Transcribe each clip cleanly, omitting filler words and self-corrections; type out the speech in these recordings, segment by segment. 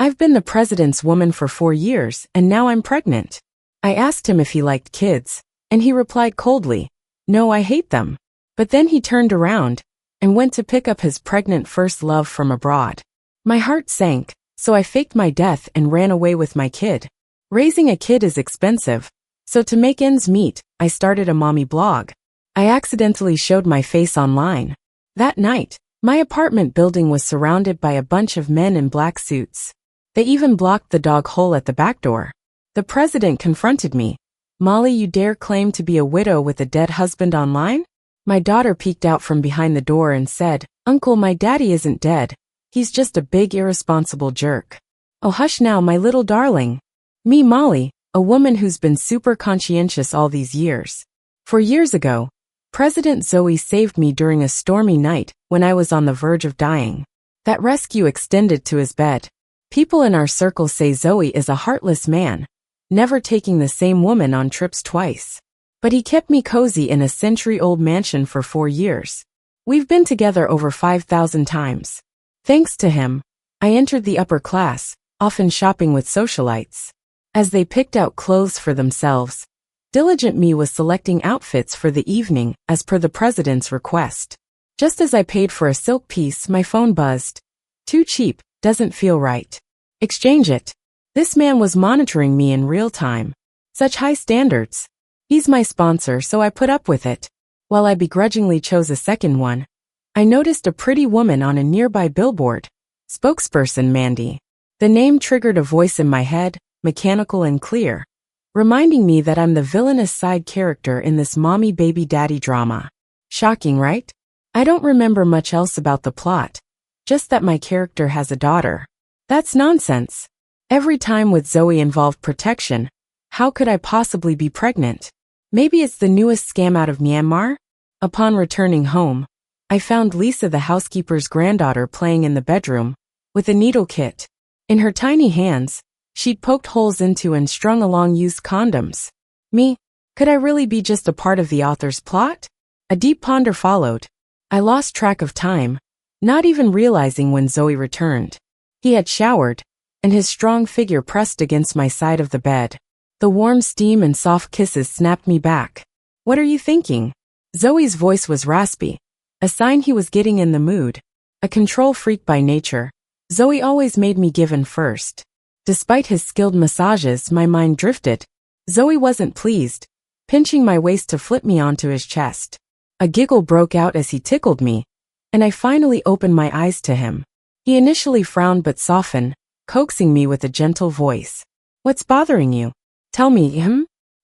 I've been the president's woman for 4 years, and now I'm pregnant. I asked him if he liked kids, and he replied coldly, "No, I hate them." But then he turned around and went to pick up his pregnant first love from abroad. My heart sank, so I faked my death and ran away with my kid. Raising a kid is expensive, so to make ends meet, I started a mommy blog. I accidentally showed my face online. That night, my apartment building was surrounded by a bunch of men in black suits. They even blocked the dog hole at the back door. The president confronted me. "Molly, you dare claim to be a widow with a dead husband online?" My daughter peeked out from behind the door and said, "Uncle, my daddy isn't dead. He's just a big irresponsible jerk." "Oh, hush now, my little darling." Me, Molly, a woman who's been super conscientious all these years. 4 years ago, President Zoe saved me during a stormy night when I was on the verge of dying. That rescue extended to his bed. People in our circle say Zoe is a heartless man, never taking the same woman on trips twice. But he kept me cozy in a century-old mansion for 4 years. We've been together over 5,000 times. Thanks to him, I entered the upper class, often shopping with socialites. As they picked out clothes for themselves, diligent me was selecting outfits for the evening as per the president's request. Just as I paid for a silk piece, my phone buzzed. "Too cheap, doesn't feel right. Exchange it." This man was monitoring me in real time. Such high standards. He's my sponsor, so I put up with it. While I begrudgingly chose a second one, I noticed a pretty woman on a nearby billboard. Spokesperson Mandy. The name triggered a voice in my head, mechanical and clear, reminding me that I'm the villainous side character in this mommy-baby-daddy drama. Shocking, right? I don't remember much else about the plot, just that my character has a daughter. That's nonsense. Every time with Zoe involved protection. How could I possibly be pregnant? Maybe it's the newest scam out of Myanmar? Upon returning home, I found Lisa, the housekeeper's granddaughter, playing in the bedroom with a needle kit. In her tiny hands, she'd poked holes into and strung along used condoms. Me? Could I really be just a part of the author's plot? A deep ponder followed. I lost track of time, not even realizing when Zoe returned. He had showered, and his strong figure pressed against my side of the bed. The warm steam and soft kisses snapped me back. "What are you thinking?" Zoe's voice was raspy, a sign he was getting in the mood. A control freak by nature, Zoe always made me give in first. Despite his skilled massages, my mind drifted. Zoe wasn't pleased, pinching my waist to flip me onto his chest. A giggle broke out as he tickled me, and I finally opened my eyes to him. He initially frowned but softened, coaxing me with a gentle voice. "What's bothering you? Tell me,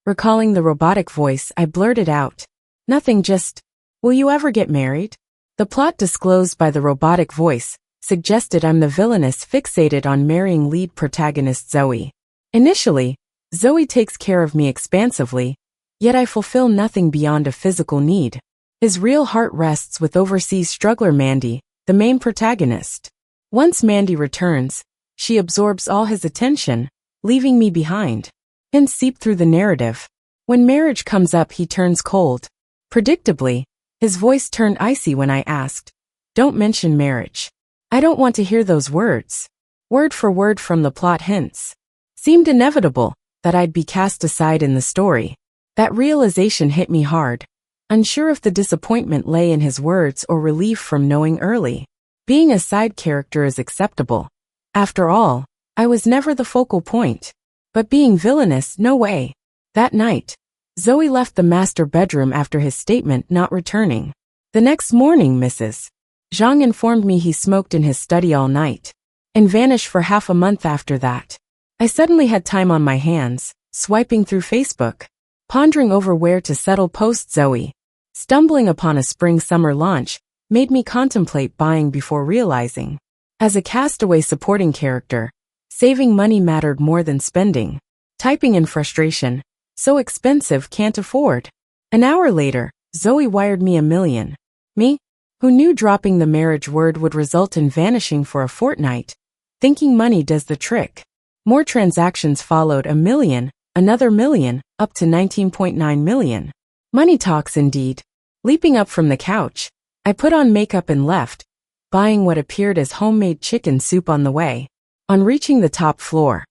Recalling the robotic voice, I blurted out, "Nothing, just, will you ever get married?" The plot disclosed by the robotic voice suggested I'm the villainess fixated on marrying lead protagonist Zoe. Initially, Zoe takes care of me expansively, yet I fulfill nothing beyond a physical need. His real heart rests with overseas struggler Mandy, the main protagonist. Once Mandy returns, she absorbs all his attention, leaving me behind. Hints seep through the narrative. When marriage comes up, he turns cold. Predictably, his voice turned icy when I asked, "Don't mention marriage. I don't want to hear those words." Word for word from the plot hints. Seemed inevitable that I'd be cast aside in the story. That realization hit me hard, unsure if the disappointment lay in his words or relief from knowing early. Being a side character is acceptable. After all, I was never the focal point. But being villainous, no way. That night, Zoe left the master bedroom after his statement not returning. The next morning, Mrs. Zhang informed me he smoked in his study all night and vanished for half a month after that. I suddenly had time on my hands, swiping through Facebook, pondering over where to settle post Zoe. Stumbling upon a spring-summer launch made me contemplate buying before realizing. As a castaway supporting character, saving money mattered more than spending. Typing in frustration, so expensive, can't afford. An hour later, Zoe wired me $1 million. Me? Who knew dropping the marriage word would result in vanishing for a fortnight? Thinking money does the trick. More transactions followed. $1 million, another $1 million, up to $19.9 million. Money talks indeed. Leaping up from the couch, I put on makeup and left, buying what appeared as homemade chicken soup on the way. On reaching the top floor,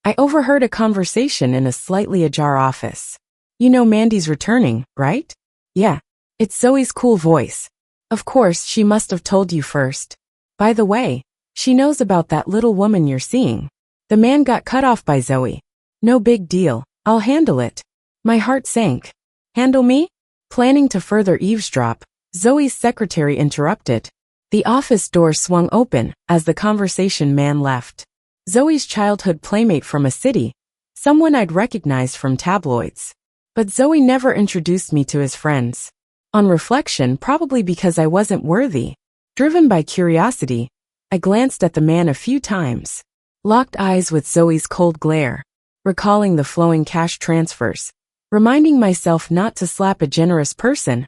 I overheard a conversation in a slightly ajar office. You know Mandy's returning, right? Yeah. It's Zoe's cool voice. Of course, she must have told you first. By the way, she knows about that little woman you're seeing. The man got cut off by Zoe. No big deal. I'll handle it. My heart sank. Handle me? Planning to further eavesdrop, Zoe's secretary interrupted. The office door swung open as the conversation man left. Zoe's childhood playmate from a city, someone I'd recognized from tabloids. But Zoe never introduced me to his friends. On reflection, probably because I wasn't worthy. Driven by curiosity, I glanced at the man a few times. Locked eyes with Zoe's cold glare. Recalling the flowing cash transfers. Reminding myself not to slap a generous person,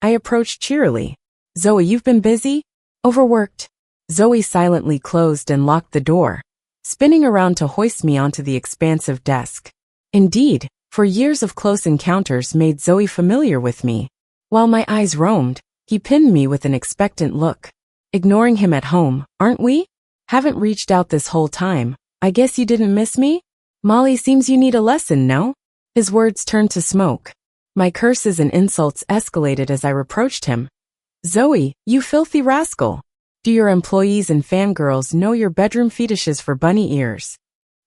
I approached cheerily. Zoe, you've been busy? Overworked. Zoe silently closed and locked the door, spinning around to hoist me onto the expansive desk. Indeed, for years of close encounters made Zoe familiar with me. While my eyes roamed, he pinned me with an expectant look. Ignoring him at home, aren't we? Haven't reached out this whole time. I guess you didn't miss me? Molly, seems you need a lesson, no? His words turned to smoke. My curses and insults escalated as I reproached him. Zoe, you filthy rascal. Do your employees and fangirls know your bedroom fetishes for bunny ears?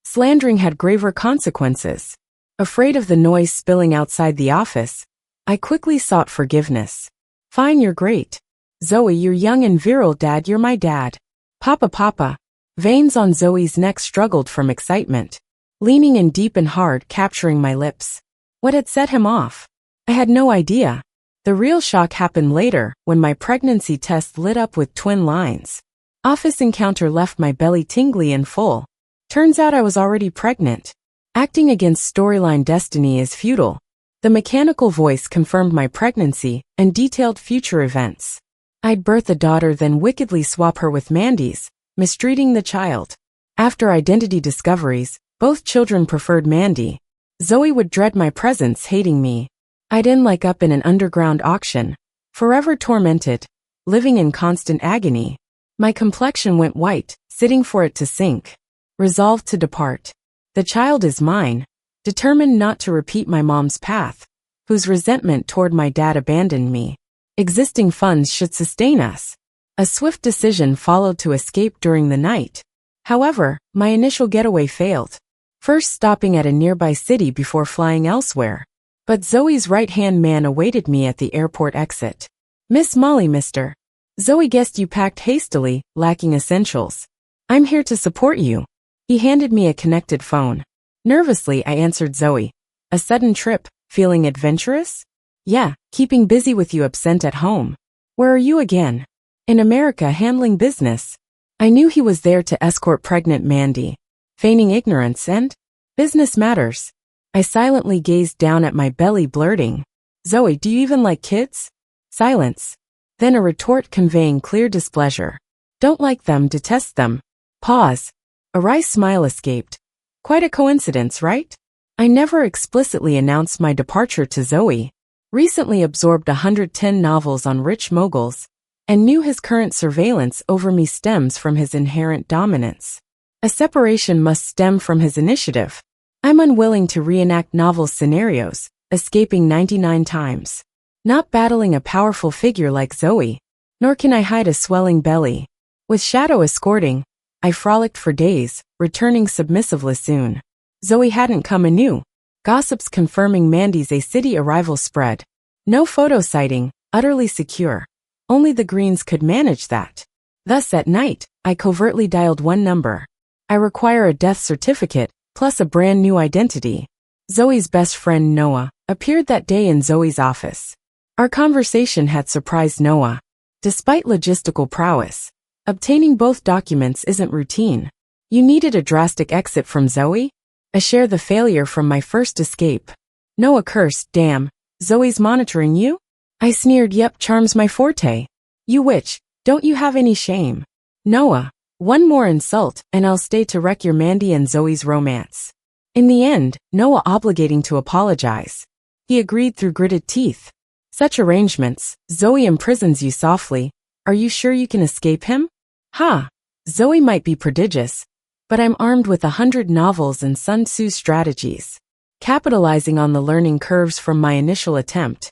Slandering had graver consequences. Afraid of the noise spilling outside the office, I quickly sought forgiveness. Fine, you're great. Zoe, you're young and virile. Dad, you're my dad. Papa. Veins on Zoe's neck struggled from excitement. Leaning in deep and hard, capturing my lips. What had set him off? I had no idea. The real shock happened later, when my pregnancy test lit up with twin lines. Office encounter left my belly tingly and full. Turns out I was already pregnant. Acting against storyline destiny is futile. The mechanical voice confirmed my pregnancy and detailed future events. I'd birth a daughter, then wickedly swap her with Mandy's, mistreating the child. After identity discoveries, both children preferred Mandy. Zoe would dread my presence, hating me. I'd end like up in an underground auction, forever tormented, living in constant agony. My complexion went white, sitting for it to sink. Resolved to depart. The child is mine, determined not to repeat my mom's path, whose resentment toward my dad abandoned me. Existing funds should sustain us. A swift decision followed to escape during the night. However, my initial getaway failed. First stopping at a nearby city before flying elsewhere. But Zoe's right-hand man awaited me at the airport exit. Miss Molly, Mr. Zoe guessed you packed hastily, lacking essentials. I'm here to support you. He handed me a connected phone. Nervously, I answered Zoe. A sudden trip, feeling adventurous? Yeah, keeping busy with you absent at home. Where are you again? In America, handling business. I knew he was there to escort pregnant Mandy. Feigning ignorance and business matters. I silently gazed down at my belly, blurting, Zoe, do you even like kids? Silence. Then a retort conveying clear displeasure. Don't like them, detest them. Pause. A wry smile escaped. Quite a coincidence, right? I never explicitly announced my departure to Zoe. Recently absorbed 110 novels on rich moguls, and knew his current surveillance over me stems from his inherent dominance. A separation must stem from his initiative. I'm unwilling to reenact novel scenarios, escaping 99 times. Not battling a powerful figure like Zoe, nor can I hide a swelling belly. With shadow escorting, I frolicked for days, returning submissively soon. Zoe hadn't come anew. Gossips confirming Mandy's A-City arrival spread. No photo sighting, utterly secure. Only the Greens could manage that. Thus at night, I covertly dialed one number. I require a death certificate, plus a brand new identity. Zoe's best friend Noah appeared that day in Zoe's office. Our conversation had surprised Noah. Despite logistical prowess, obtaining both documents isn't routine. You needed a drastic exit from Zoe? I share the failure from my first escape. Noah cursed, damn, Zoe's monitoring you? I sneered, yep, charm's my forte. You witch, don't you have any shame? Noah, one more insult, and I'll stay to wreck your Mandy and Zoe's romance. In the end, Noah obligating to apologize. He agreed through gritted teeth. Such arrangements, Zoe imprisons you softly. Are you sure you can escape him? Ha! Zoe might be prodigious, but I'm armed with 100 novels and Sun Tzu's strategies. Capitalizing on the learning curves from my initial attempt,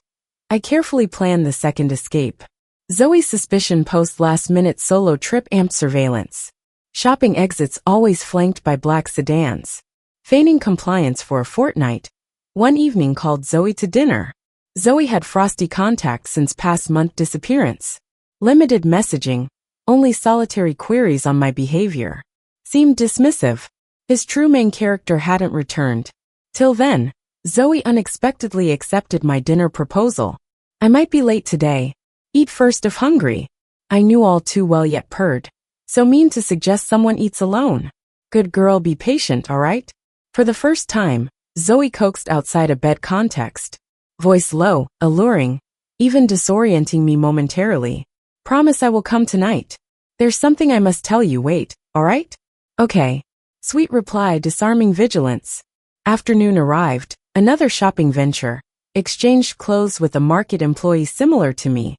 I carefully planned the second escape. Zoe's suspicion post-last-minute solo trip amped surveillance. Shopping exits always flanked by black sedans. Feigning compliance for a fortnight, one evening called Zoe to dinner. Zoe had frosty contact since past month disappearance. Limited messaging, only solitary queries on my behavior. Seemed dismissive. His true main character hadn't returned. Till then, Zoe unexpectedly accepted my dinner proposal. I might be late today. Eat first if hungry. I knew all too well yet purred. So mean to suggest someone eats alone. Good girl, be patient, alright? For the first time, Zoe coaxed outside a bed context. Voice low, alluring, even disorienting me momentarily. Promise I will come tonight. There's something I must tell you, wait, alright? Okay. Sweet reply, disarming vigilance. Afternoon arrived, another shopping venture. Exchanged clothes with a market employee similar to me.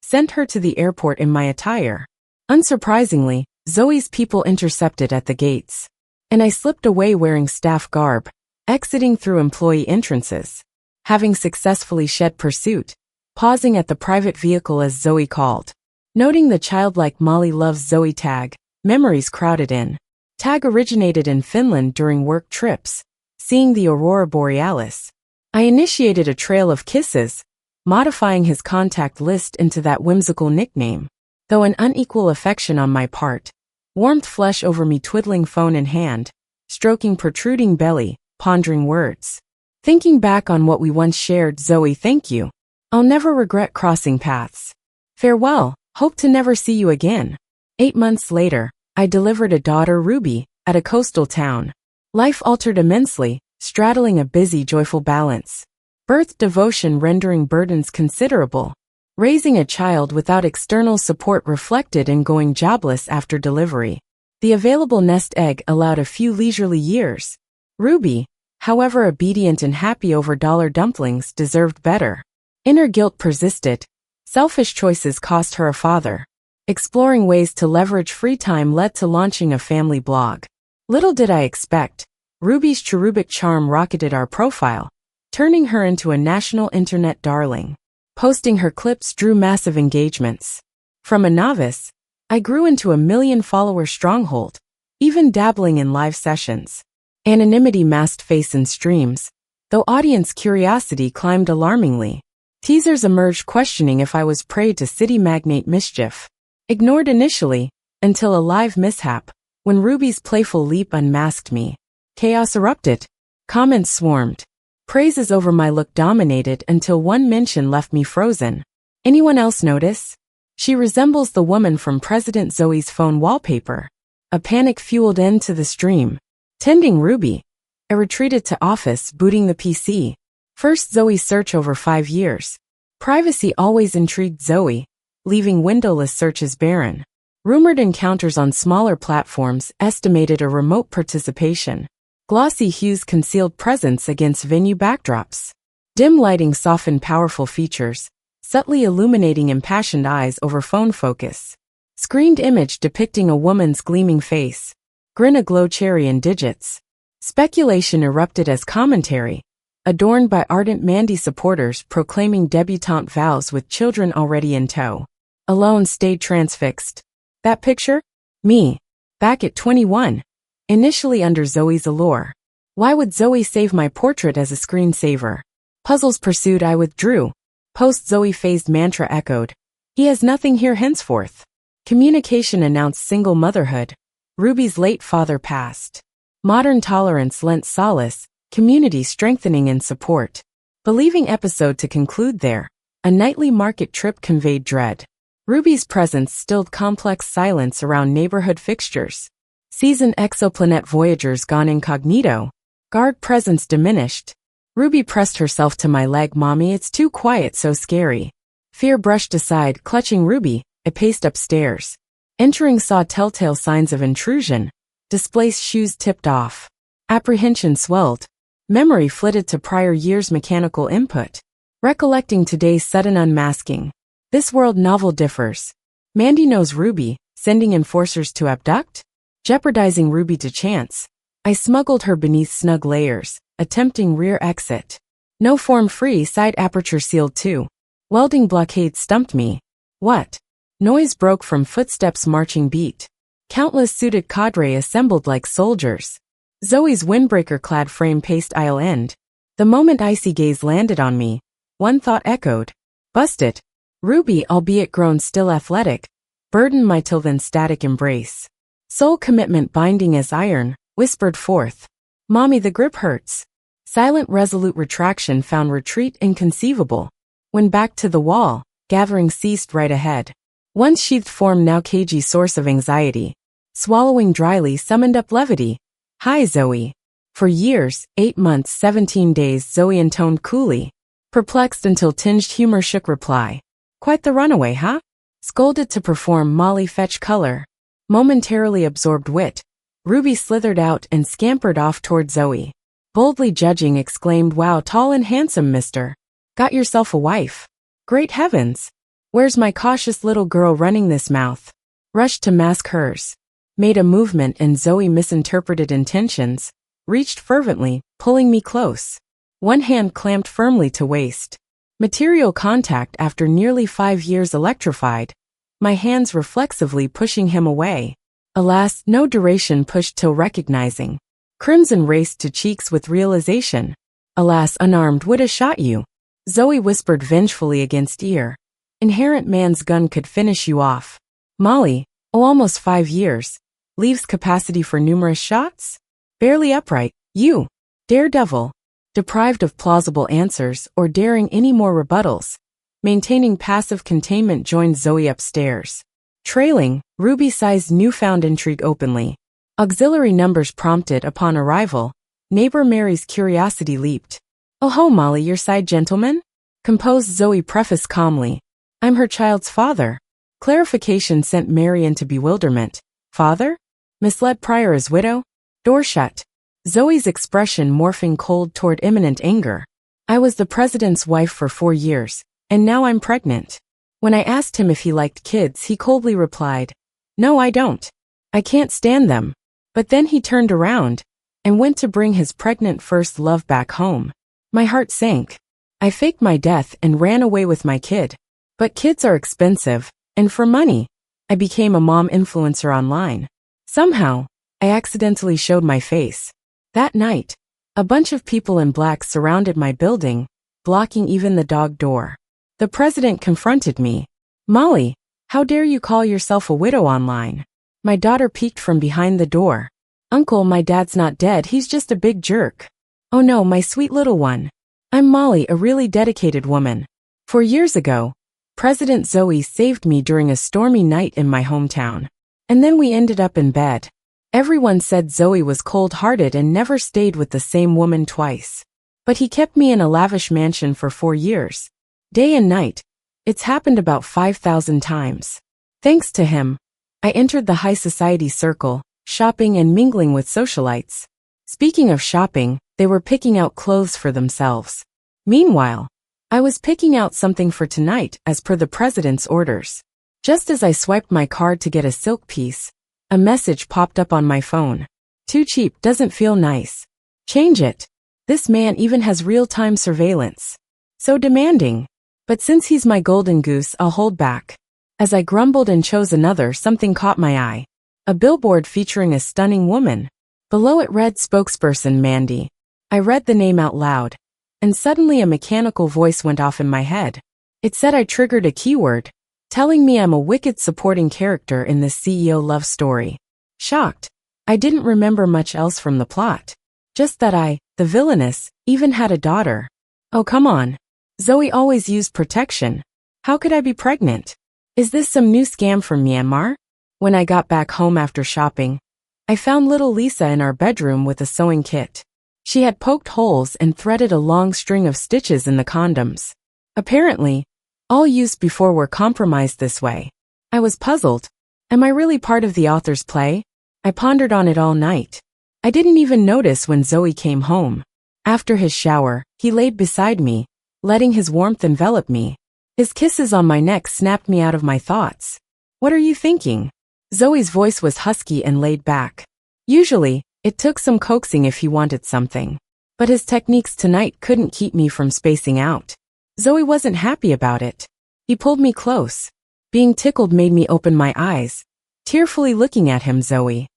Sent her to the airport in my attire. Unsurprisingly, Zoe's people intercepted at the gates. And I slipped away wearing staff garb, exiting through employee entrances. Having successfully shed pursuit, pausing at the private vehicle as Zoe called. Noting the childlike Molly loves Zoe tag, memories crowded in. Tag originated in Finland during work trips, seeing the aurora borealis. I initiated a trail of kisses, modifying his contact list into that whimsical nickname. Though an unequal affection on my part, warmth flesh over me, twiddling phone in hand, stroking protruding belly, pondering words. Thinking back on what we once shared, Zoe, thank you. I'll never regret crossing paths. Farewell, hope to never see you again. 8 months later, I delivered a daughter, Ruby, at a coastal town. Life altered immensely, straddling a busy, joyful balance. Birth devotion rendering burdens considerable. Raising a child without external support reflected in going jobless after delivery. The available nest egg allowed a few leisurely years. Ruby, however obedient and happy over dollar dumplings, deserved better. Inner guilt persisted. Selfish choices cost her a father. Exploring ways to leverage free time led to launching a family blog. Little did I expect, Ruby's cherubic charm rocketed our profile, turning her into a national internet darling. Posting her clips drew massive engagements. From a novice, I grew into a 1 million follower stronghold, even dabbling in live sessions. Anonymity masked face in streams, though audience curiosity climbed alarmingly. Teasers emerged questioning if I was prey to city magnate mischief. Ignored initially, until a live mishap, when Ruby's playful leap unmasked me. Chaos erupted. Comments swarmed. Praises over my look dominated until one mention left me frozen. Anyone else notice? She resembles the woman from President Zoe's phone wallpaper. A panic-fueled end to the stream. Tending Ruby. I retreated to office, booting the PC. First Zoe's search over 5 years. Privacy always intrigued Zoe, leaving windowless searches barren. Rumored encounters on smaller platforms estimated a remote participation. Glossy hues concealed presence against venue backdrops. Dim lighting softened powerful features, subtly illuminating impassioned eyes over phone focus. Screened image depicting a woman's gleaming face. Grin aglow, cherry in digits. Speculation erupted as commentary, adorned by ardent Mandy supporters proclaiming debutante vows with children already in tow. Alone stayed transfixed. That picture? Me. Back at 21. Initially under Zoe's allure. Why would Zoe save my portrait as a screensaver? Puzzles pursued, I withdrew. Post-Zoe phased mantra echoed. He has nothing here henceforth. Communication announced single motherhood. Ruby's late father passed. Modern tolerance lent solace, community strengthening and support. Believing episode to conclude there. A nightly market trip conveyed dread. Ruby's presence stilled complex silence around neighborhood fixtures. Seasoned exoplanet voyagers gone incognito. Guard presence diminished. Ruby pressed herself to my leg. Mommy, it's too quiet, so scary. Fear brushed aside, clutching Ruby, I paced upstairs. Entering saw telltale signs of intrusion. Displaced shoes tipped off. Apprehension swelled. Memory flitted to prior years' mechanical input. Recollecting today's sudden unmasking. This world novel differs. Mandy knows Ruby, sending enforcers to abduct? Jeopardizing Ruby to chance, I smuggled her beneath snug layers, attempting rear exit. No form free, side aperture sealed too. Welding blockade stumped me. What? Noise broke from footsteps marching beat. Countless suited cadre assembled like soldiers. Zoe's windbreaker-clad frame paced aisle end. The moment icy gaze landed on me, one thought echoed. Bust it. Ruby, albeit grown still athletic, burdened my till then static embrace. Soul commitment binding as iron, whispered forth. Mommy, the grip hurts. Silent resolute retraction found retreat inconceivable. When back to the wall, gathering ceased right ahead. Once sheathed form now cagey source of anxiety. Swallowing dryly summoned up levity. Hi Zoe. For years, 8 months 17 days Zoe intoned coolly. Perplexed until tinged humor shook reply. Quite the runaway, huh? Scolded to perform Molly fetch color. Momentarily absorbed wit. Ruby slithered out and scampered off toward Zoe. Boldly judging exclaimed, wow, tall and handsome mister. Got yourself a wife. Great heavens. Where's my cautious little girl running this mouth? Rushed to mask hers. Made a movement and Zoe misinterpreted intentions. Reached fervently, pulling me close. One hand clamped firmly to waist. Material contact after nearly 5 years electrified. My hands reflexively pushing him away. Alas, no duration pushed till recognizing. Crimson raced to cheeks with realization. Alas, unarmed would have shot you. Zoe whispered vengefully against ear. Inherent man's gun could finish you off. Molly, oh almost 5 years. Leaves capacity for numerous shots? Barely upright, you. Daredevil. Deprived of plausible answers or daring any more rebuttals. Maintaining passive containment joined Zoe upstairs. Trailing, Ruby sized newfound intrigue openly. Auxiliary numbers prompted upon arrival. Neighbor Mary's curiosity leaped. Oh ho Molly, your side gentleman? Composed Zoe prefaced calmly. I'm her child's father. Clarification sent Mary into bewilderment. Father? Misled prior as widow? Door shut. Zoe's expression morphing cold toward imminent anger. I was the president's wife for 4 years, and now I'm pregnant. When I asked him if he liked kids, he coldly replied, no, I don't. I can't stand them. But then he turned around and went to bring his pregnant first love back home. My heart sank. I faked my death and ran away with my kid. But kids are expensive, and for money, I became a mom influencer online. Somehow, I accidentally showed my face. That night, a bunch of people in black surrounded my building, blocking even the dog door. The president confronted me. Molly, how dare you call yourself a widow online? My daughter peeked from behind the door. Uncle, my dad's not dead, he's just a big jerk. Oh no, my sweet little one. I'm Molly, a really dedicated woman. 4 years ago, President Zoe saved me during a stormy night in my hometown. And then we ended up in bed. Everyone said Zoe was cold-hearted and never stayed with the same woman twice. But he kept me in a lavish mansion for 4 years. Day and night. It's happened about 5,000 times. Thanks to him, I entered the high society circle, shopping and mingling with socialites. Speaking of shopping, they were picking out clothes for themselves. Meanwhile, I was picking out something for tonight as per the president's orders. Just as I swiped my card to get a silk piece, a message popped up on my phone. Too cheap, doesn't feel nice. Change it. This man even has real-time surveillance. So demanding. But since he's my golden goose, I'll hold back. As I grumbled and chose another, something caught my eye. A billboard featuring a stunning woman. Below it read spokesperson Mandy. I read the name out loud. And suddenly a mechanical voice went off in my head. It said I triggered a keyword, telling me I'm a wicked supporting character in this CEO love story. Shocked, I didn't remember much else from the plot. Just that I, the villainess, even had a daughter. Oh come on. Zoe always used protection. How could I be pregnant? Is this some new scam from Myanmar? When I got back home after shopping, I found little Lisa in our bedroom with a sewing kit. She had poked holes and threaded a long string of stitches in the condoms. Apparently, all used before were compromised this way. I was puzzled. Am I really part of the author's play? I pondered on it all night. I didn't even notice when Zoe came home. After his shower, he laid beside me, letting his warmth envelop me. His kisses on my neck snapped me out of my thoughts. What are you thinking? Zoe's voice was husky and laid back. Usually, it took some coaxing if he wanted something. But his techniques tonight couldn't keep me from spacing out. Zoe wasn't happy about it. He pulled me close. Being tickled made me open my eyes, tearfully looking at him. Zoe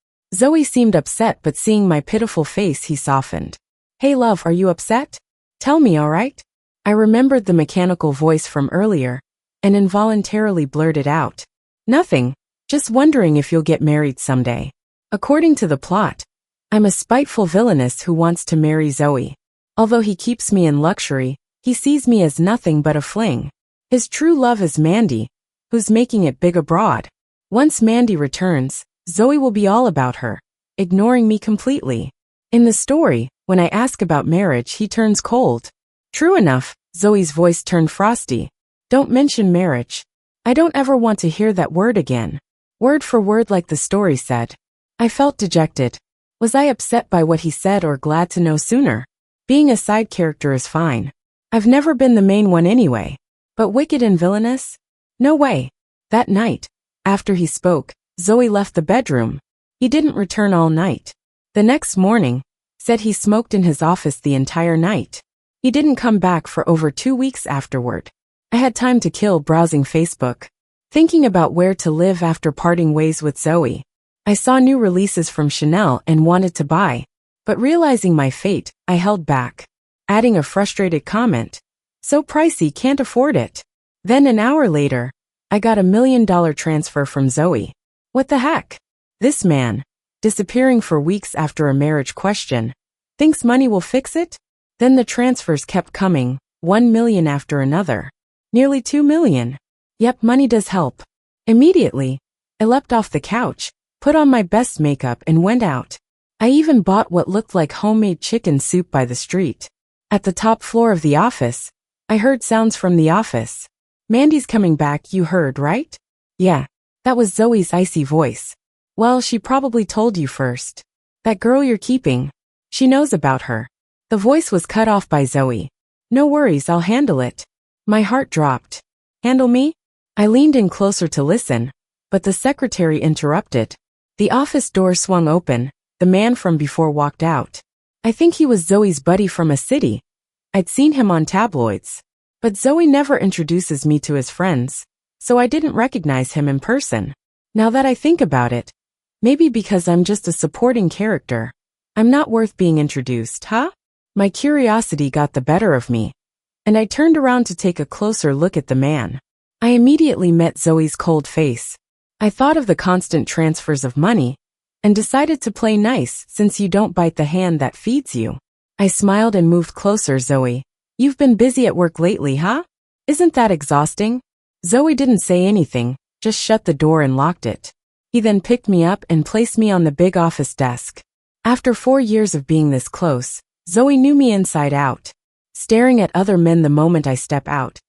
seemed upset, but seeing my pitiful face he softened. Hey love, are you upset? Tell me, alright? I remembered the mechanical voice from earlier, and involuntarily blurted out. Nothing, just wondering if you'll get married someday. According to the plot, I'm a spiteful villainess who wants to marry Zoe. Although he keeps me in luxury, he sees me as nothing but a fling. His true love is Mandy, who's making it big abroad. Once Mandy returns, Zoe will be all about her, ignoring me completely. In the story, when I ask about marriage, he turns cold. True enough, Zoe's voice turned frosty. Don't mention marriage. I don't ever want to hear that word again. Word for word like the story said. I felt dejected. Was I upset by what he said or glad to know sooner? Being a side character is fine. I've never been the main one anyway. But wicked and villainous? No way. That night, after he spoke, Zoe left the bedroom. He didn't return all night. The next morning, said he smoked in his office the entire night. He didn't come back for over 2 weeks afterward. I had time to kill browsing Facebook, thinking about where to live after parting ways with Zoe. I saw new releases from Chanel and wanted to buy, but realizing my fate, I held back, adding a frustrated comment. So pricey, can't afford it. Then an hour later, I got $1 million transfer from Zoe. What the heck? This man, disappearing for weeks after a marriage question, thinks money will fix it? Then the transfers kept coming, 1 million after another. Nearly 2 million. Yep, money does help. Immediately, I leapt off the couch, put on my best makeup and went out. I even bought what looked like homemade chicken soup by the street. At the top floor of the office, I heard sounds from the office. Mandy's coming back, you heard, right? Yeah, that was Zoe's icy voice. Well, she probably told you first. That girl you're keeping, she knows about her. The voice was cut off by Zoe. No worries, I'll handle it. My heart dropped. Handle me? I leaned in closer to listen, but the secretary interrupted. The office door swung open. The man from before walked out. I think he was Zoe's buddy from a city. I'd seen him on tabloids. But Zoe never introduces me to his friends, so I didn't recognize him in person. Now that I think about it, maybe because I'm just a supporting character, I'm not worth being introduced, huh? My curiosity got the better of me, and I turned around to take a closer look at the man. I immediately met Zoe's cold face. I thought of the constant transfers of money, and decided to play nice since you don't bite the hand that feeds you. I smiled and moved closer. Zoe, you've been busy at work lately, huh? Isn't that exhausting? Zoe didn't say anything, just shut the door and locked it. He then picked me up and placed me on the big office desk. After 4 years of being this close, Zoe knew me inside out, staring at other men the moment I step out.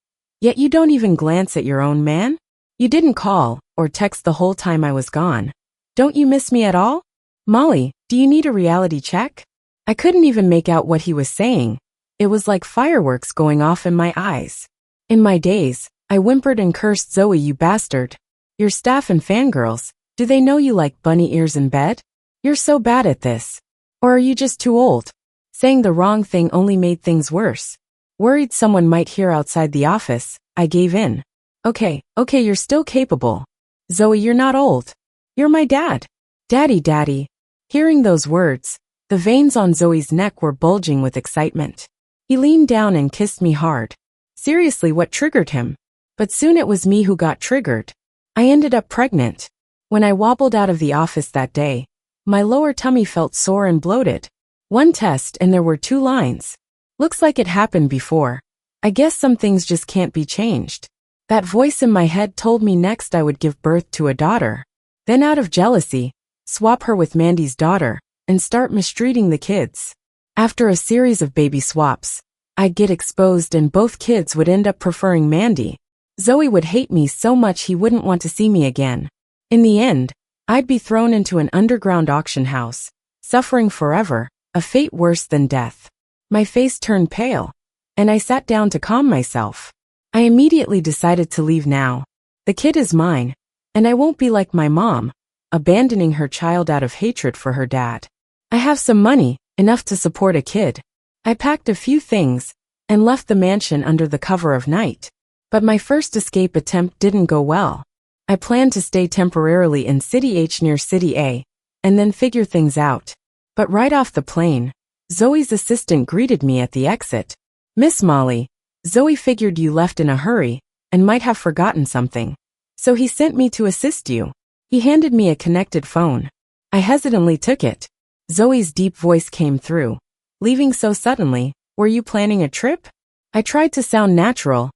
Yet you don't even glance at your own man? You didn't call or text the whole time I was gone. Don't you miss me at all? Molly, do you need a reality check? I couldn't even make out what he was saying. It was like fireworks going off in my eyes. In my daze, I whimpered and cursed. Zoe, you bastard. Your staff and fangirls, do they know you like bunny ears in bed? You're so bad at this. Or are you just too old? Saying the wrong thing only made things worse. Worried someone might hear outside the office, I gave in. Okay, you're still capable. Zoe, you're not old. You're my dad. Daddy. Hearing those words, the veins on Zoe's neck were bulging with excitement. He leaned down and kissed me hard. Seriously, what triggered him? But soon it was me who got triggered. I ended up pregnant. When I wobbled out of the office that day, my lower tummy felt sore and bloated. One test and there were 2 lines. Looks like it happened before. I guess some things just can't be changed. That voice in my head told me next I would give birth to a daughter. Then out of jealousy, swap her with Mandy's daughter, and start mistreating the kids. After a series of baby swaps, I'd get exposed and both kids would end up preferring Mandy. Zoe would hate me so much he wouldn't want to see me again. In the end, I'd be thrown into an underground auction house, suffering forever, a fate worse than death. My face turned pale, and I sat down to calm myself. I immediately decided to leave now. The kid is mine, and I won't be like my mom, abandoning her child out of hatred for her dad. I have some money, enough to support a kid. I packed a few things and left the mansion under the cover of night. But my first escape attempt didn't go well. I planned to stay temporarily in City H near City A and then figure things out. But right off the plane, Zoe's assistant greeted me at the exit. "Miss Molly, Zoe figured you left in a hurry and might have forgotten something. So he sent me to assist you." He handed me a connected phone. I hesitantly took it. Zoe's deep voice came through. "Leaving so suddenly, were you planning a trip?" I tried to sound natural.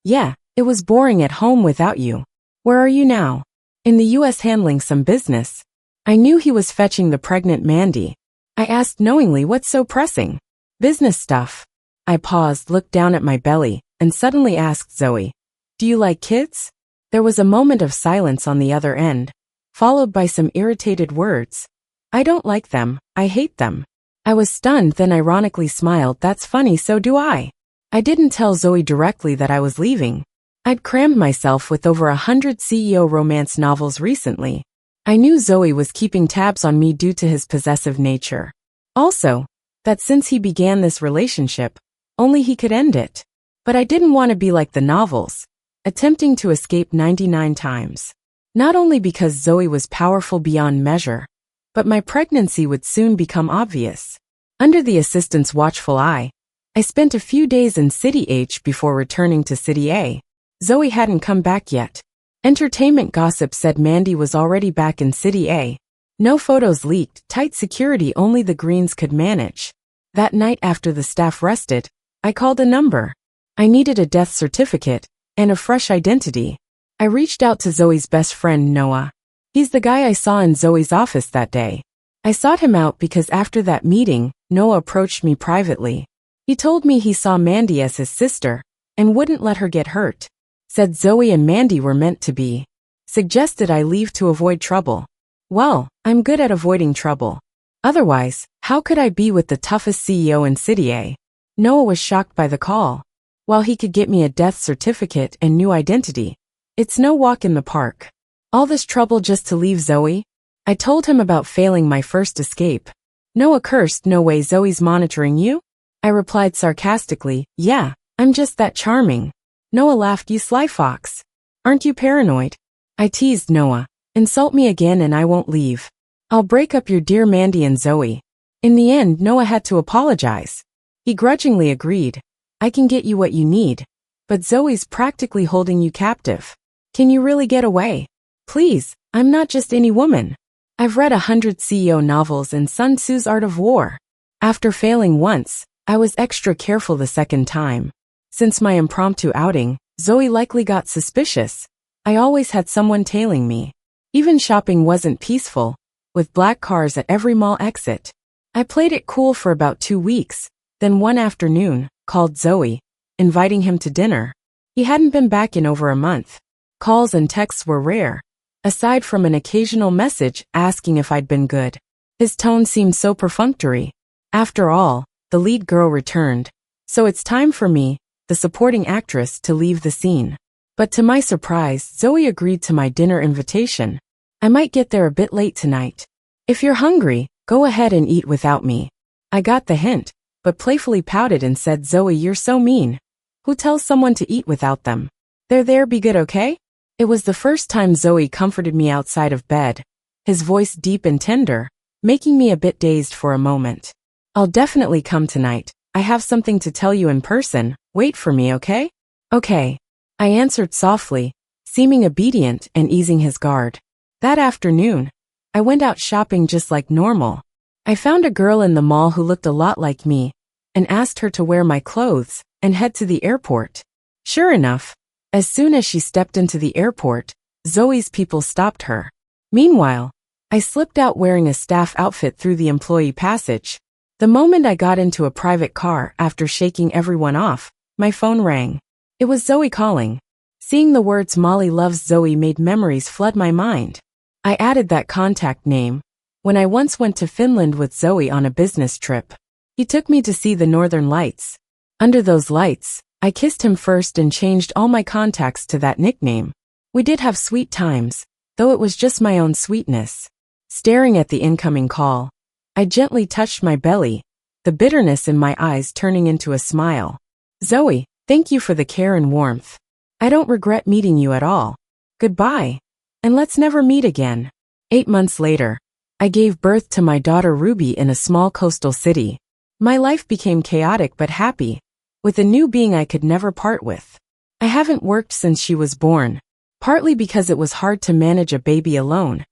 "Yeah, it was boring at home without you." "Where are you now?" "In the US handling some business." I knew he was fetching the pregnant Mandy. I asked knowingly, "What's so pressing?" "Business stuff." I paused, looked down at my belly, and suddenly asked Zoe, "Do you like kids?" There was a moment of silence on the other end, followed by some irritated words. "I don't like them, I hate them." I was stunned, then ironically smiled. "That's funny, so do I." I didn't tell Zoe directly that I was leaving. I'd crammed myself with over 100 CEO romance novels recently. I knew Zoe was keeping tabs on me due to his possessive nature. Also, that since he began this relationship, only he could end it. But I didn't want to be like the novels, attempting to escape 99 times. Not only because Zoe was powerful beyond measure, but my pregnancy would soon become obvious. Under the assistant's watchful eye, I spent a few days in City H before returning to City A. Zoe hadn't come back yet. Entertainment gossip said Mandy was already back in City A. No photos leaked, tight security only the Greens could manage. That night after the staff rested, I called a number. I needed a death certificate and a fresh identity. I reached out to Zoe's best friend Noah. He's the guy I saw in Zoe's office that day. I sought him out because after that meeting, Noah approached me privately. He told me he saw Mandy as his sister and wouldn't let her get hurt. Said Zoe and Mandy were meant to be. Suggested I leave to avoid trouble. Well, I'm good at avoiding trouble. Otherwise, how could I be with the toughest CEO in City A? Noah was shocked by the call. While he could get me a death certificate and new identity, it's no walk in the park. All this trouble just to leave Zoe? I told him about failing my first escape. Noah cursed. "No way, Zoe's monitoring you?" I replied sarcastically, "Yeah, I'm just that charming." Noah laughed. "You sly fox. Aren't you paranoid?" I teased Noah. "Insult me again and I won't leave. I'll break up your dear Mandy and Zoe." In the end, Noah had to apologize. He grudgingly agreed. "I can get you what you need, but Zoe's practically holding you captive. Can you really get away? Please, I'm not just any woman. I've read 100 CEO novels and Sun Tzu's Art of War." After failing once, I was extra careful the second time. Since my impromptu outing, Zoe likely got suspicious. I always had someone tailing me. Even shopping wasn't peaceful, with black cars at every mall exit. I played it cool for about 2 weeks, then one afternoon, called Zoe, inviting him to dinner. He hadn't been back in over a month. Calls and texts were rare, aside from an occasional message asking if I'd been good. His tone seemed so perfunctory. After all, the lead girl returned, so it's time for me, the supporting actress, to leave the scene. But to my surprise, Zoe agreed to my dinner invitation. "I might get there a bit late tonight. If you're hungry, go ahead and eat without me." I got the hint, but playfully pouted and said, "Zoe, you're so mean. Who tells someone to eat without them? They're there, be good, okay?" It was the first time Zoe comforted me outside of bed, his voice deep and tender, making me a bit dazed for a moment. "I'll definitely come tonight. I have something to tell you in person. Wait for me, okay?" "Okay," I answered softly, seeming obedient and easing his guard. That afternoon, I went out shopping just like normal. I found a girl in the mall who looked a lot like me and asked her to wear my clothes and head to the airport. Sure enough, as soon as she stepped into the airport, Zoe's people stopped her. Meanwhile, I slipped out wearing a staff outfit through the employee passage. The moment I got into a private car after shaking everyone off, my phone rang. It was Zoe calling. Seeing the words "Molly loves Zoe" made memories flood my mind. I added that contact name when I once went to Finland with Zoe on a business trip. He took me to see the northern lights. Under those lights, I kissed him first and changed all my contacts to that nickname. We did have sweet times, though it was just my own sweetness. Staring at the incoming call, I gently touched my belly, the bitterness in my eyes turning into a smile. Zoe, thank you for the care and warmth. I don't regret meeting you at all. Goodbye. And let's never meet again. 8 months later, I gave birth to my daughter Ruby in a small coastal city. My life became chaotic but happy, with a new being I could never part with. I haven't worked since she was born, partly because it was hard to manage a baby alone,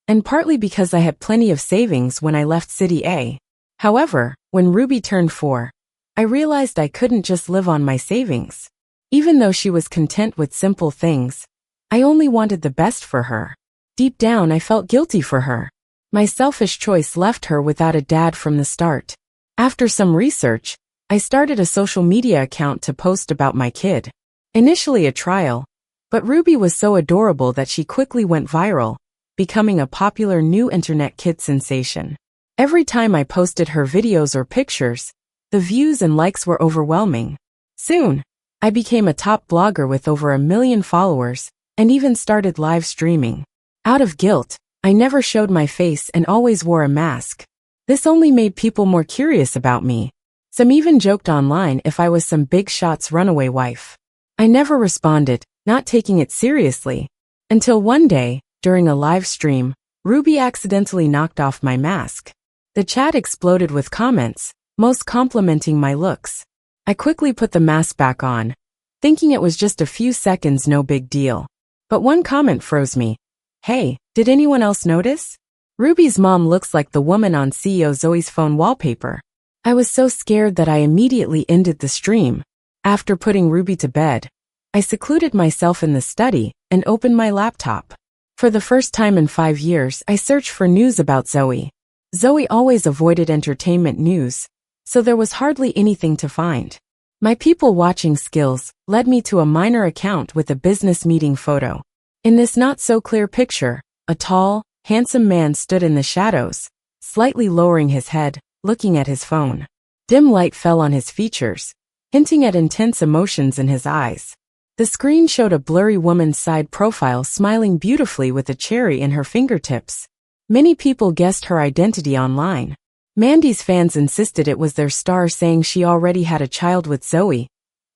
and partly because I had plenty of savings when I left City A. However, when Ruby turned 4, I realized I couldn't just live on my savings. Even though she was content with simple things, I only wanted the best for her. Deep down, I felt guilty for her. My selfish choice left her without a dad from the start. After some research, I started a social media account to post about my kid. Initially a trial, but Ruby was so adorable that she quickly went viral, becoming a popular new internet kid sensation. Every time I posted her videos or pictures, the views and likes were overwhelming. Soon, I became a top blogger with over 1 million followers, and even started live streaming. Out of guilt, I never showed my face and always wore a mask. This only made people more curious about me. Some even joked online if I was some big shot's runaway wife. I never responded, not taking it seriously. Until one day, during a live stream, Ruby accidentally knocked off my mask. The chat exploded with comments, most complimenting my looks. I quickly put the mask back on, thinking it was just a few seconds, no big deal. But one comment froze me. Hey, did anyone else notice? Ruby's mom looks like the woman on CEO Zoe's phone wallpaper. I was so scared that I immediately ended the stream. After putting Ruby to bed, I secluded myself in the study and opened my laptop. For the first time in 5 years, I searched for news about Zoe. Zoe always avoided entertainment news, so there was hardly anything to find. My people-watching skills led me to a minor account with a business meeting photo. In this not-so-clear picture, a tall, handsome man stood in the shadows, slightly lowering his head, looking at his phone. Dim light fell on his features, hinting at intense emotions in his eyes. The screen showed a blurry woman's side profile smiling beautifully with a cherry in her fingertips. Many people guessed her identity online. Mandy's fans insisted it was their star, saying she already had a child with Zoe,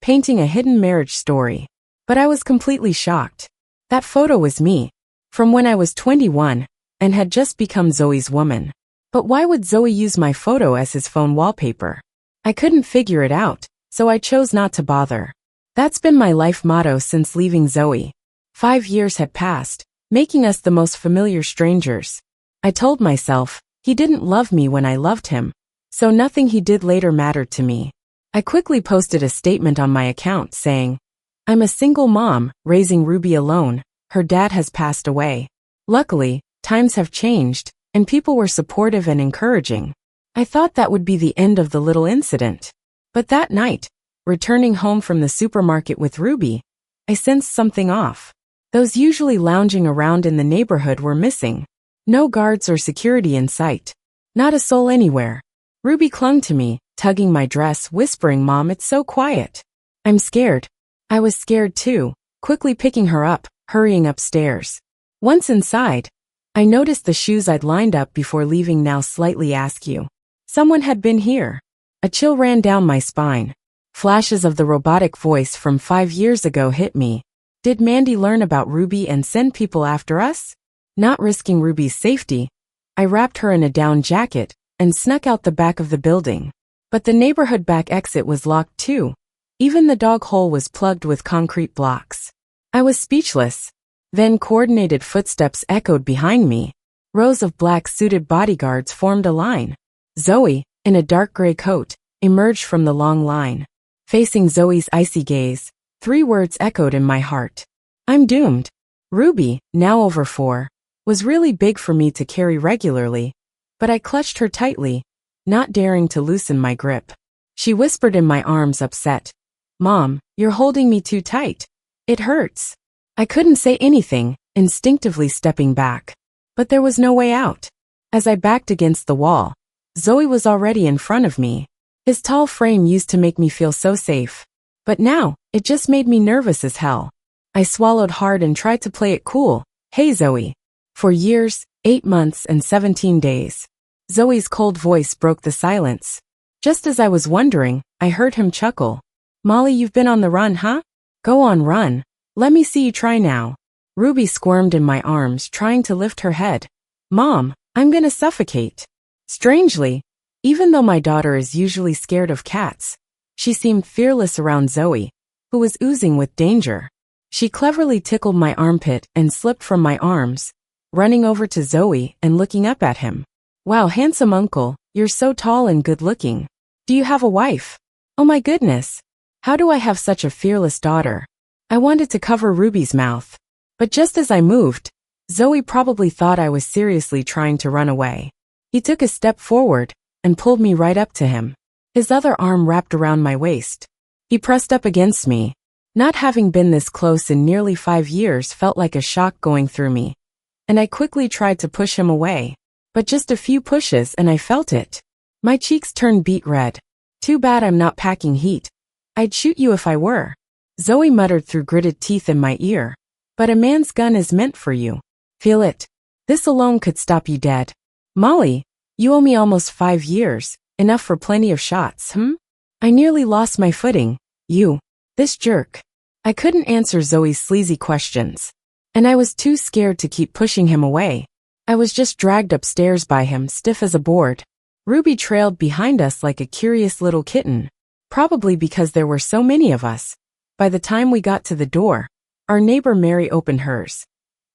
painting a hidden marriage story. But I was completely shocked. That photo was me, from when I was 21, and had just become Zoe's woman. But why would Zoe use my photo as his phone wallpaper? I couldn't figure it out, so I chose not to bother. That's been my life motto since leaving Zoe. 5 years had passed, making us the most familiar strangers. I told myself, he didn't love me when I loved him, so nothing he did later mattered to me. I quickly posted a statement on my account saying, I'm a single mom, raising Ruby alone, her dad has passed away. Luckily, times have changed, and people were supportive and encouraging. I thought that would be the end of the little incident. But that night, returning home from the supermarket with Ruby, I sensed something off. Those usually lounging around in the neighborhood were missing. No guards or security in sight. Not a soul anywhere. Ruby clung to me, tugging my dress, whispering, Mom, it's so quiet. I'm scared. I was scared too, quickly picking her up, hurrying upstairs. Once inside, I noticed the shoes I'd lined up before leaving now slightly askew. Someone had been here. A chill ran down my spine. Flashes of the robotic voice from 5 years ago hit me. Did Mandy learn about Ruby and send people after us? Not risking Ruby's safety, I wrapped her in a down jacket and snuck out the back of the building. But the neighborhood back exit was locked too. Even the dog hole was plugged with concrete blocks. I was speechless. Then coordinated footsteps echoed behind me. Rows of black-suited bodyguards formed a line. Zoe, in a dark gray coat, emerged from the long line. Facing Zoe's icy gaze, 3 words echoed in my heart. I'm doomed. Ruby, now over 4, was really big for me to carry regularly, but I clutched her tightly, not daring to loosen my grip. She whispered in my arms, upset. Mom, you're holding me too tight. It hurts. I couldn't say anything, instinctively stepping back. But there was no way out. As I backed against the wall, Zoe was already in front of me. His tall frame used to make me feel so safe. But now, it just made me nervous as hell. I swallowed hard and tried to play it cool. Hey Zoe, For years, 8 months and 17 days. Zoe's cold voice broke the silence. Just as I was wondering, I heard him chuckle. Molly, you've been on the run, huh? Go on, run. Let me see you try now. Ruby squirmed in my arms, trying to lift her head. Mom, I'm gonna suffocate. Strangely, even though my daughter is usually scared of cats, she seemed fearless around Zoe, who was oozing with danger. She cleverly tickled my armpit and slipped from my arms, running over to Zoe and looking up at him. Wow, handsome uncle, you're so tall and good-looking. Do you have a wife? Oh my goodness. How do I have such a fearless daughter? I wanted to cover Ruby's mouth. But just as I moved, Zoe probably thought I was seriously trying to run away. He took a step forward and pulled me right up to him. His other arm wrapped around my waist. He pressed up against me. Not having been this close in nearly 5 years felt like a shock going through me, and I quickly tried to push him away. But just a few pushes and I felt it. My cheeks turned beet red. Too bad I'm not packing heat. I'd shoot you if I were. Zoe muttered through gritted teeth in my ear. But a man's gun is meant for you. Feel it. This alone could stop you dead. Molly, you owe me almost 5 years, enough for plenty of shots, I nearly lost my footing. This jerk. I couldn't answer Zoe's sleazy questions. And I was too scared to keep pushing him away. I was just dragged upstairs by him, stiff as a board. Ruby trailed behind us like a curious little kitten. Probably because there were so many of us. By the time we got to the door, our neighbor Mary opened hers.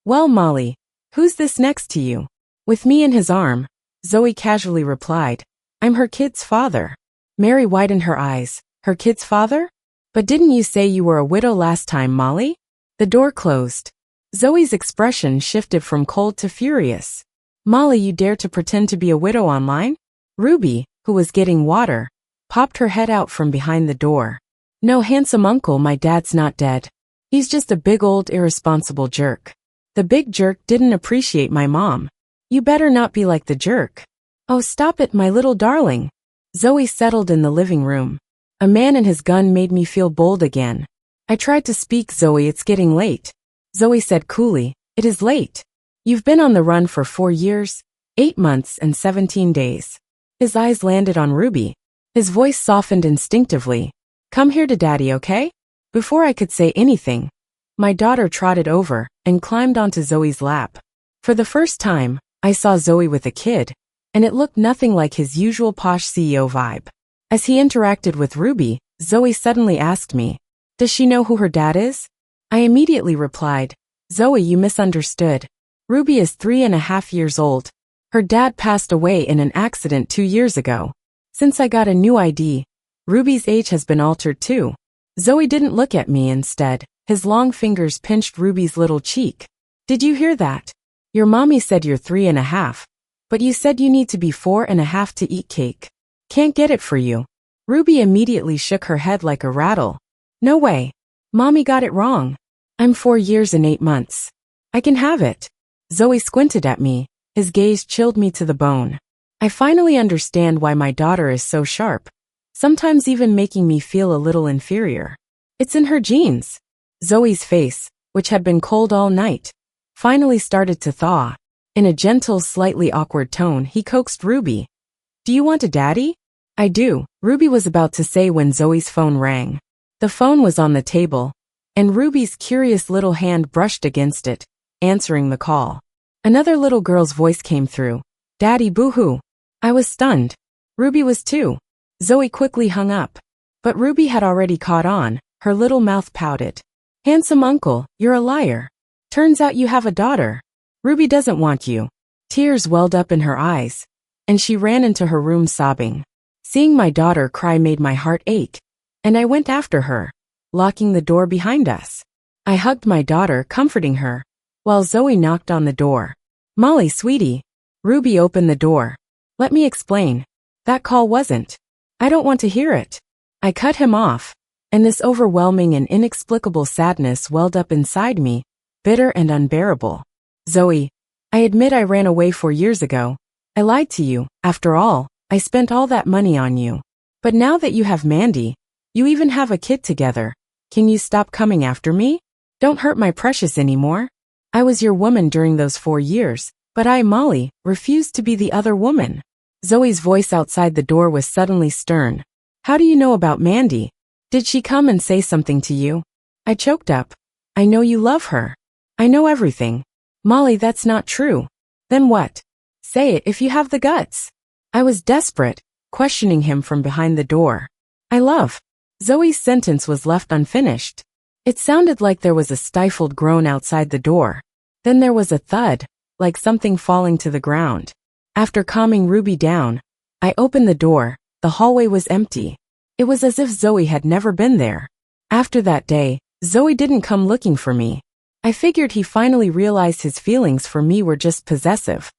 Well, Molly, who's this next to you? With me in his arm, Zoe casually replied. I'm her kid's father. Mary widened her eyes. Her kid's father? But didn't you say you were a widow last time, Molly? The door closed. Zoe's expression shifted from cold to furious. Molly, you dare to pretend to be a widow online? Ruby, who was getting water, popped her head out from behind the door. No, handsome uncle, my dad's not dead. He's just a big old irresponsible jerk. The big jerk didn't appreciate my mom. You better not be like the jerk. Oh, stop it, my little darling. Zoe settled in the living room. A man and his gun made me feel bold again. I tried to speak. Zoe, it's getting late. Zoe said coolly, it is late. You've been on the run for 4 years, 8 months and 17 days. His eyes landed on Ruby. His voice softened instinctively. Come here to daddy, okay? Before I could say anything, my daughter trotted over and climbed onto Zoe's lap. For the first time, I saw Zoe with a kid, and it looked nothing like his usual posh CEO vibe. As he interacted with Ruby, Zoe suddenly asked me, does she know who her dad is? I immediately replied, Zoe, you misunderstood. Ruby is 3.5 years old. Her dad passed away in an accident 2 years ago. Since I got a new ID, Ruby's age has been altered too. Zoe didn't look at me. Instead, his long fingers pinched Ruby's little cheek. Did you hear that? Your mommy said you're 3.5, but you said you need to be 4.5 to eat cake. Can't get it for you. Ruby immediately shook her head like a rattle. No way. Mommy got it wrong. I'm 4 years and 8 months. I can have it. Zoe squinted at me. His gaze chilled me to the bone. I finally understand why my daughter is so sharp, sometimes even making me feel a little inferior. It's in her genes. Zoe's face, which had been cold all night, finally started to thaw. In a gentle, slightly awkward tone, he coaxed Ruby. Do you want a daddy? I do, Ruby was about to say when Zoe's phone rang. The phone was on the table, and Ruby's curious little hand brushed against it, answering the call. Another little girl's voice came through. Daddy, boo-hoo. I was stunned. Ruby was too. Zoe quickly hung up. But Ruby had already caught on. Her little mouth pouted. Handsome uncle, you're a liar. Turns out you have a daughter. Ruby doesn't want you. Tears welled up in her eyes, and she ran into her room sobbing. Seeing my daughter cry made my heart ache, and I went after her, locking the door behind us. I hugged my daughter, comforting her, while Zoe knocked on the door. Molly, sweetie. Ruby opened the door. Let me explain. That call wasn't. I don't want to hear it. I cut him off, and this overwhelming and inexplicable sadness welled up inside me, bitter and unbearable. Zoe, I admit I ran away 4 years ago. I lied to you. After all, I spent all that money on you. But now that you have Mandy, you even have a kid together, can you stop coming after me? Don't hurt my precious anymore. I was your woman during those 4 years, but I, Molly, refused to be the other woman. Zoe's voice outside the door was suddenly stern. How do you know about Mandy? Did she come and say something to you? I choked up. I know you love her. I know everything. Molly, that's not true. Then what? Say it if you have the guts. I was desperate, questioning him from behind the door. I love. Zoe's sentence was left unfinished. It sounded like there was a stifled groan outside the door. Then there was a thud, like something falling to the ground. After calming Ruby down, I opened the door. The hallway was empty. It was as if Zoe had never been there. After that day, Zoe didn't come looking for me. I figured he finally realized his feelings for me were just possessive.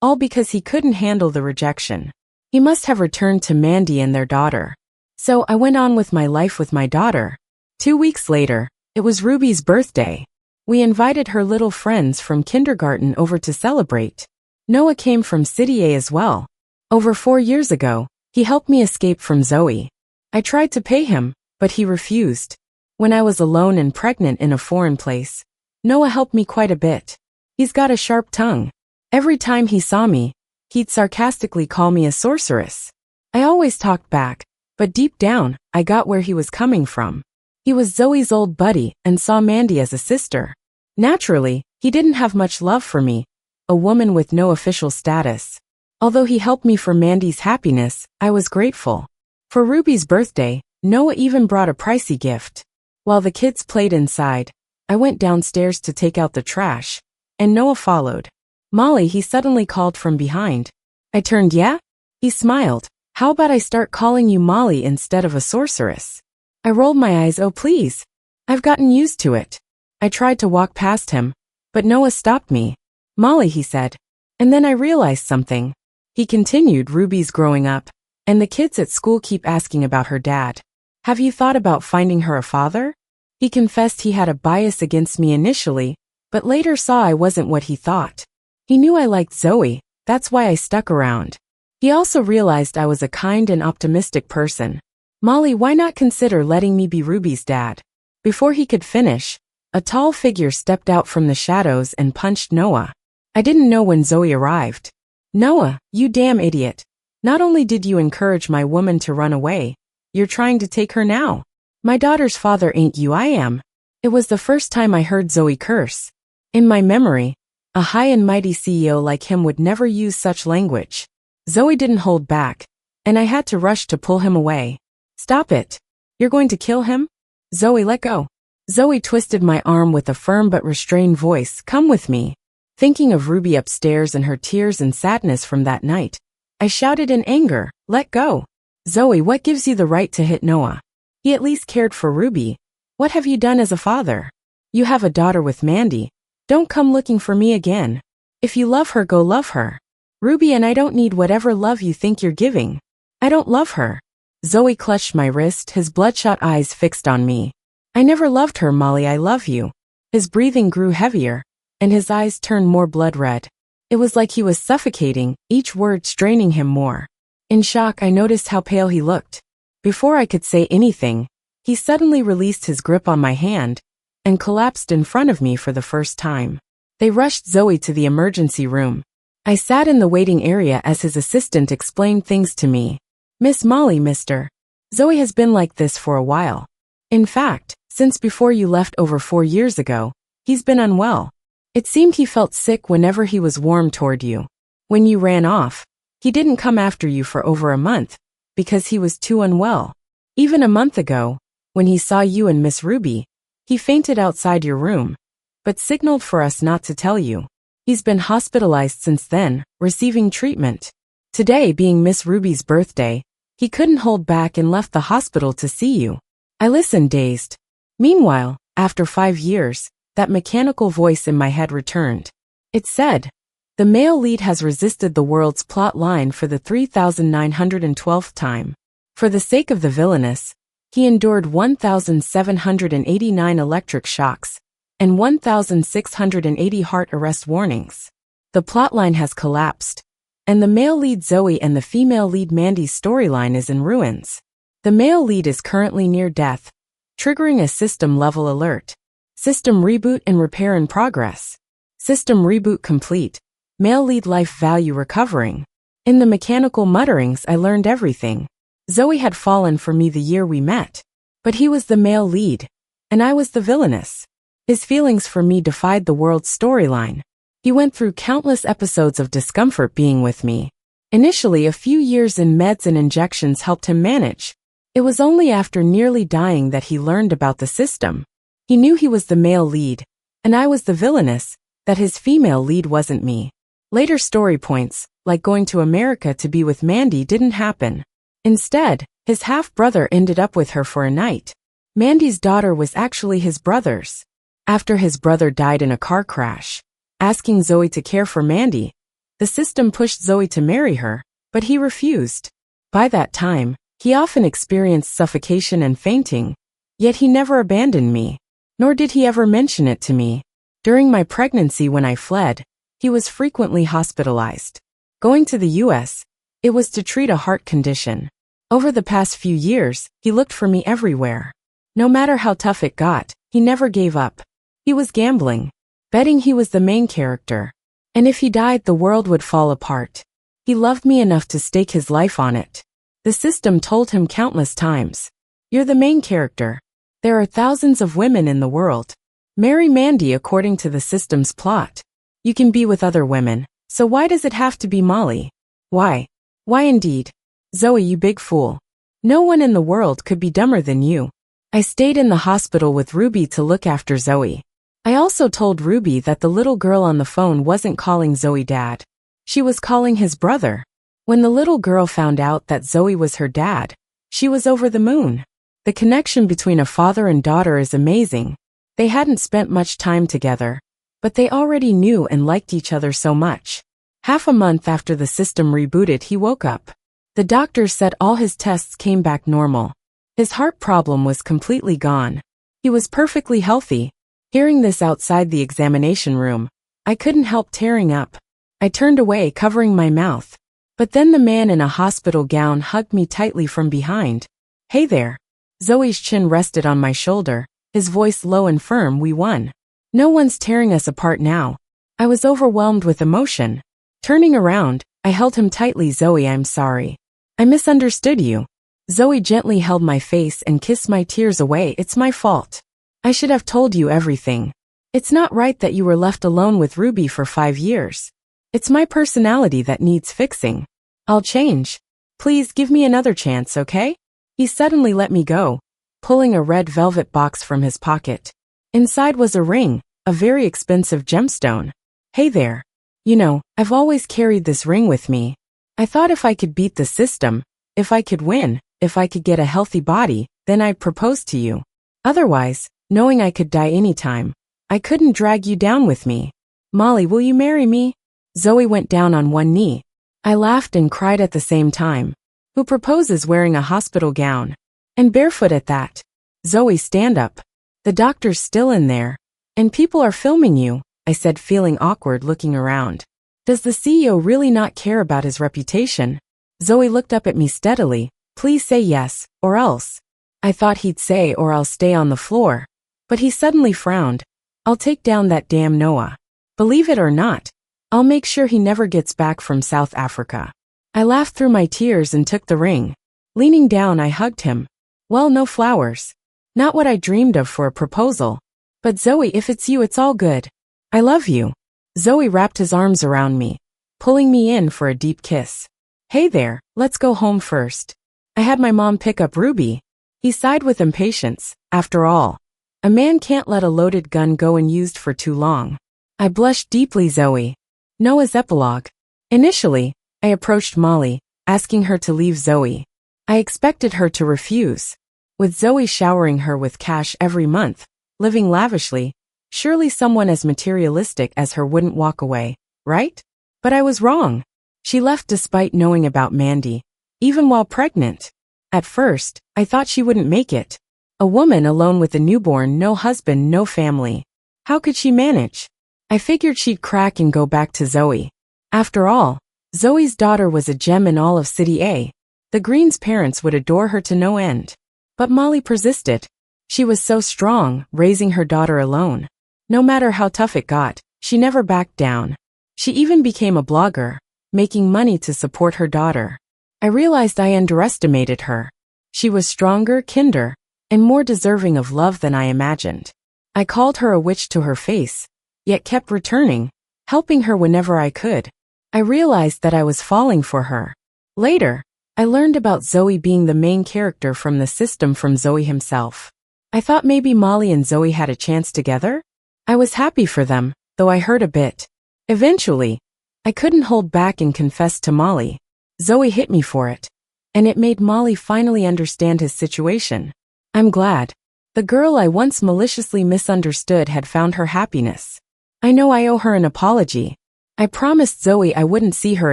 All because he couldn't handle the rejection. He must have returned to Mandy and their daughter. So I went on with my life with my daughter. 2 weeks later, it was Ruby's birthday. We invited her little friends from kindergarten over to celebrate. Noah came from City A as well. Over 4 years ago, he helped me escape from Zoe. I tried to pay him, but he refused. When I was alone and pregnant in a foreign place, Noah helped me quite a bit. He's got a sharp tongue. Every time he saw me, he'd sarcastically call me a sorceress. I always talked back, but deep down, I got where he was coming from. He was Zoe's old buddy and saw Mandy as a sister. Naturally, he didn't have much love for me, a woman with no official status. Although he helped me for Mandy's happiness, I was grateful. For Ruby's birthday, Noah even brought a pricey gift. While the kids played inside, I went downstairs to take out the trash, and Noah followed. Molly, he suddenly called from behind. I turned, yeah? He smiled. How about I start calling you Molly instead of a sorceress? I rolled my eyes, oh please. I've gotten used to it. I tried to walk past him, but Noah stopped me. Molly, he said. And then I realized something. He continued, Ruby's growing up, and the kids at school keep asking about her dad. Have you thought about finding her a father? He confessed he had a bias against me initially, but later saw I wasn't what he thought. He knew I liked Zoe, that's why I stuck around. He also realized I was a kind and optimistic person. Molly, why not consider letting me be Ruby's dad? Before he could finish, a tall figure stepped out from the shadows and punched Noah. I didn't know when Zoe arrived. Noah, you damn idiot. Not only did you encourage my woman to run away, you're trying to take her now. My daughter's father ain't you, I am. It was the first time I heard Zoe curse. In my memory, a high and mighty CEO like him would never use such language. Zoe didn't hold back, and I had to rush to pull him away. Stop it. You're going to kill him? Zoe, let go. Zoe twisted my arm with a firm but restrained voice. Come with me. Thinking of Ruby upstairs and her tears and sadness from that night, I shouted in anger, let go. Zoe, what gives you the right to hit Noah? He at least cared for Ruby. What have you done as a father? You have a daughter with Mandy. Don't come looking for me again. If you love her, go love her. Ruby and I don't need whatever love you think you're giving. I don't love her. Zoe clutched my wrist, his bloodshot eyes fixed on me. I never loved her, Molly, I love you. His breathing grew heavier, and his eyes turned more blood red. It was like he was suffocating, each word straining him more. In shock, I noticed how pale he looked. Before I could say anything, he suddenly released his grip on my hand and collapsed in front of me for the first time. They rushed Zoe to the emergency room. I sat in the waiting area as his assistant explained things to me. Miss Molly, Mr. Zoe has been like this for a while. In fact, since before you left over 4 years ago, he's been unwell. It seemed he felt sick whenever he was warm toward you. When you ran off, he didn't come after you for over a month, because he was too unwell. Even a month ago, when he saw you and Miss Ruby, he fainted outside your room, but signaled for us not to tell you. He's been hospitalized since then, receiving treatment. Today being Miss Ruby's birthday, he couldn't hold back and left the hospital to see you. I listened dazed. Meanwhile, after 5 years, that mechanical voice in my head returned. It said, the male lead has resisted the world's plot line for the 3,912th time. For the sake of the villainous, he endured 1,789 electric shocks and 1,680 heart arrest warnings. The plotline has collapsed, and the male lead Zoe and the female lead Mandy's storyline is in ruins. The male lead is currently near death, triggering a system-level alert. System reboot and repair in progress. System reboot complete. Male lead life value recovering. In the mechanical mutterings I learned everything. Zoe had fallen for me the year we met. But he was the male lead. And I was the villainess. His feelings for me defied the world's storyline. He went through countless episodes of discomfort being with me. Initially, a few years in meds and injections helped him manage. It was only after nearly dying that he learned about the system. He knew he was the male lead, and I was the villainess, that his female lead wasn't me. Later story points, like going to America to be with Mandy, didn't happen. Instead, his half-brother ended up with her for a night. Mandy's daughter was actually his brother's. After his brother died in a car crash, asking Zoe to care for Mandy, the system pushed Zoe to marry her, but he refused. By that time, he often experienced suffocation and fainting, yet he never abandoned me, nor did he ever mention it to me. During my pregnancy when I fled, he was frequently hospitalized. Going to the US, it was to treat a heart condition. Over the past few years, he looked for me everywhere. No matter how tough it got, he never gave up. He was gambling, betting he was the main character. And if he died, the world would fall apart. He loved me enough to stake his life on it. The system told him countless times, "You're the main character. There are thousands of women in the world. Marry Mandy according to the system's plot. You can be with other women, so why does it have to be Molly? Why? Why indeed? Zoe, you big fool. No one in the world could be dumber than you." I stayed in the hospital with Ruby to look after Zoe. I also told Ruby that the little girl on the phone wasn't calling Zoe dad. She was calling his brother. When the little girl found out that Zoe was her dad, she was over the moon. The connection between a father and daughter is amazing. They hadn't spent much time together, but they already knew and liked each other so much. Half a month after the system rebooted, he woke up. The doctors said all his tests came back normal. His heart problem was completely gone. He was perfectly healthy. Hearing this outside the examination room, I couldn't help tearing up. I turned away, covering my mouth. But then the man in a hospital gown hugged me tightly from behind. "Hey there." Zoe's chin rested on my shoulder, his voice low and firm. "We won. No one's tearing us apart now." I was overwhelmed with emotion. Turning around, I held him tightly. "Zoe, I'm sorry. I misunderstood you." Zoe gently held my face and kissed my tears away. "It's my fault. I should have told you everything. It's not right that you were left alone with Ruby for 5 years. It's my personality that needs fixing. I'll change. Please give me another chance, okay?" He suddenly let me go, pulling a red velvet box from his pocket. Inside was a ring, a very expensive gemstone. "Hey there. You know, I've always carried this ring with me. I thought if I could beat the system, if I could win, if I could get a healthy body, then I'd propose to you. Otherwise, knowing I could die anytime, I couldn't drag you down with me. Molly, will you marry me?" Zoe went down on one knee. I laughed and cried at the same time. Who proposes wearing a hospital gown? And barefoot at that? "Zoe, stand up. The doctor's still in there. And people are filming you," I said, feeling awkward looking around. Does the CEO really not care about his reputation? Zoe looked up at me steadily. "Please say yes, or else." I thought he'd say, "Or I'll stay on the floor." But he suddenly frowned. "I'll take down that damn Noah. Believe it or not, I'll make sure he never gets back from South Africa." I laughed through my tears and took the ring. Leaning down, I hugged him. Well, no flowers. Not what I dreamed of for a proposal. "But Zoe, if it's you, it's all good. I love you." Zoe wrapped his arms around me, pulling me in for a deep kiss. "Hey there, let's go home first. I had my mom pick up Ruby." He sighed with impatience. After all, a man can't let a loaded gun go unused for too long. I blushed deeply. Zoe. Noah's epilogue. Initially, I approached Molly, asking her to leave Zoe. I expected her to refuse. With Zoe showering her with cash every month, living lavishly, surely someone as materialistic as her wouldn't walk away, right? But I was wrong. She left despite knowing about Mandy, even while pregnant. At first, I thought she wouldn't make it. A woman alone with a newborn, no husband, no family. How could she manage? I figured she'd crack and go back to Zoe. After all, Zoe's daughter was a gem in all of City A. The Greens' parents would adore her to no end. But Molly persisted. She was so strong, raising her daughter alone. No matter how tough it got, She never backed down. She even became a blogger, making money to support her daughter. I realized I underestimated her. She was stronger, kinder, and more deserving of love than I imagined. I called her a witch to her face, yet kept returning, helping her whenever I could. I realized that I was falling for her. Later, I learned about Zoe being the main character from the system from Zoe himself. I thought maybe Molly and Zoe had a chance together? I was happy for them, though I hurt a bit. Eventually, I couldn't hold back and confessed to Molly. Zoe hit me for it, and it made Molly finally understand his situation. I'm glad. The girl I once maliciously misunderstood had found her happiness. I know I owe her an apology. I promised Zoe I wouldn't see her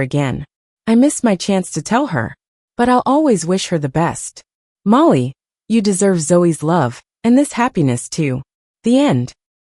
again. I missed my chance to tell her, but I'll always wish her the best. Molly, you deserve Zoe's love, and this happiness too. The end.